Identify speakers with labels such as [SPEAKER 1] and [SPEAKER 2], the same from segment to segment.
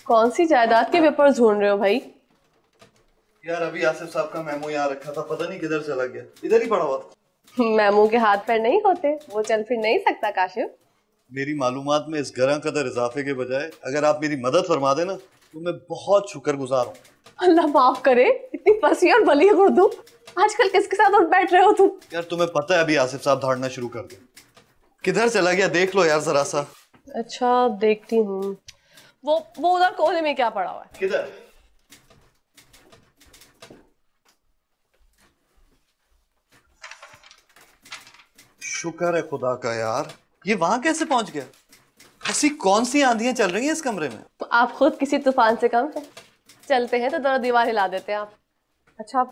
[SPEAKER 1] कौन सी जायदाद के पेपर्स ढूंढ रहे हो भाई?
[SPEAKER 2] यार अभी आसिफ साहब का मेमो यहाँ रखा था, पता नहीं किधर चला गया, इधर ही पड़ा हुआ था।
[SPEAKER 1] मेमो के हाथ पैर नहीं होते, वो चल फिर नहीं सकता काशिफ।
[SPEAKER 2] मेरी मालूमात में इस गरा कदर इजाफे के बजाय अगर आप मेरी मदद फरमा देना तो मैं बहुत शुक्रगुजार हूँ।
[SPEAKER 1] अल्लाह माफ करे, इतनी फंसी और बली उर्दू आजकल किसके साथ उठ बैठ रहे हो तुम?
[SPEAKER 2] यार तुम्हें पता है अभी आसिफ साहब धाड़ना शुरू कर दे, किधर चला गया देख लो यार जरा सा।
[SPEAKER 1] अच्छा देखती हूँ। वो उधर कोने में क्या पड़ा हुआ है?
[SPEAKER 2] किधर? शुक्र है खुदा का यार, ये वहां कैसे पहुंच गया? ऐसी कौन सी आंधियां चल रही हैं इस कमरे में?
[SPEAKER 1] तो आप खुद किसी तूफान से कम है। चलते हैं तो दर दीवार हिला देते हैं आप। अच्छा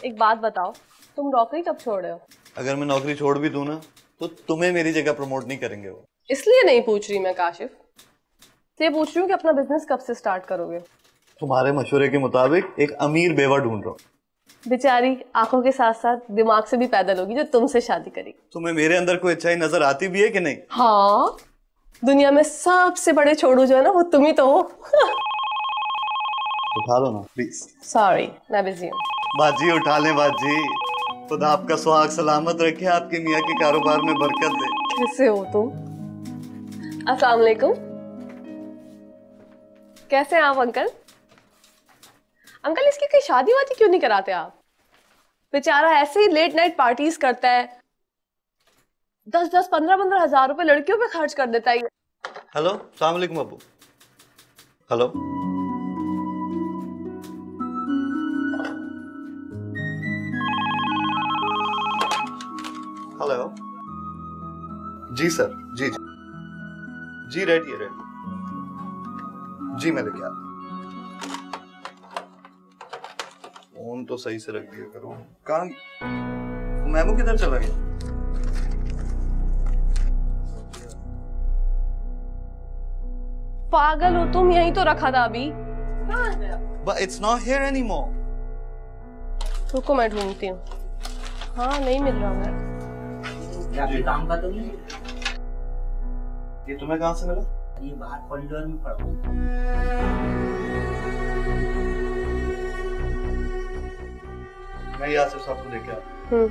[SPEAKER 1] एक बात बताओ, तुम नौकरी कब छोड़ रहे हो?
[SPEAKER 2] अगर मैं नौकरी छोड़ भी दूं ना तो तुम्हें मेरी जगह प्रमोट नहीं करेंगे वो।
[SPEAKER 1] इसलिए नहीं पूछ रही मैं काशिफ, ये पूछ रही हूँ कि अपना बिजनेस कब से स्टार्ट करोगे?
[SPEAKER 2] तुम्हारे मशवरे के मुताबिक एक अमीर बेवा ढूंढ रहा हूँ।
[SPEAKER 1] बेचारी आंखों के साथ साथ दिमाग से भी पैदल होगी जो तुमसे शादी करेगी।
[SPEAKER 2] तुम्हें मेरे अंदर कोई अच्छाई नजर आती भी है कि नहीं?
[SPEAKER 1] हाँ, दुनिया में सबसे बड़े छोड़ू जो है ना वो तुम ही तो हो।
[SPEAKER 2] उठा लो ना प्लीज।
[SPEAKER 1] सॉरी मैं बिजी हूँ।
[SPEAKER 2] बाजी उठा लें बाजी, खुदा आपका सुहाग सलामत रखे, आपके मियाँ के कारोबार में बरकत दे।
[SPEAKER 1] कैसे हो तुम? अस्सलाम वालेकुम। कैसे हैं आप अंकल? अंकल इसकी कोई शादी वादी क्यों नहीं कराते आप? बेचारा ऐसे ही लेट नाइट पार्टीज करता है, 10-10, 15-15 हजार रुपए लड़कियों पे खर्च कर देता है।
[SPEAKER 2] हेलो अस्सलाम वालेकुम अब्बू। हेलो हेलो जी सर, जी जी जी रेडी है, रेडी जी, मैं लेके आता। फोन तो सही से रख दिया करो। कहाँ मेमो किधर चला गया?
[SPEAKER 1] पागल हो तुम, यहीं तो रखा था अभी।
[SPEAKER 2] But it's not here anymore.
[SPEAKER 1] रुको मैं ढूंढती हूँ। हाँ नहीं मिल रहा है।
[SPEAKER 3] आपके काम का तो नहीं?
[SPEAKER 2] ये तुम्हें कहाँ से मिला?
[SPEAKER 3] ये बाहर कॉरिडोर में पड़ा हुआ।
[SPEAKER 2] मैं यहाँ से सबको लेके आता हूँ।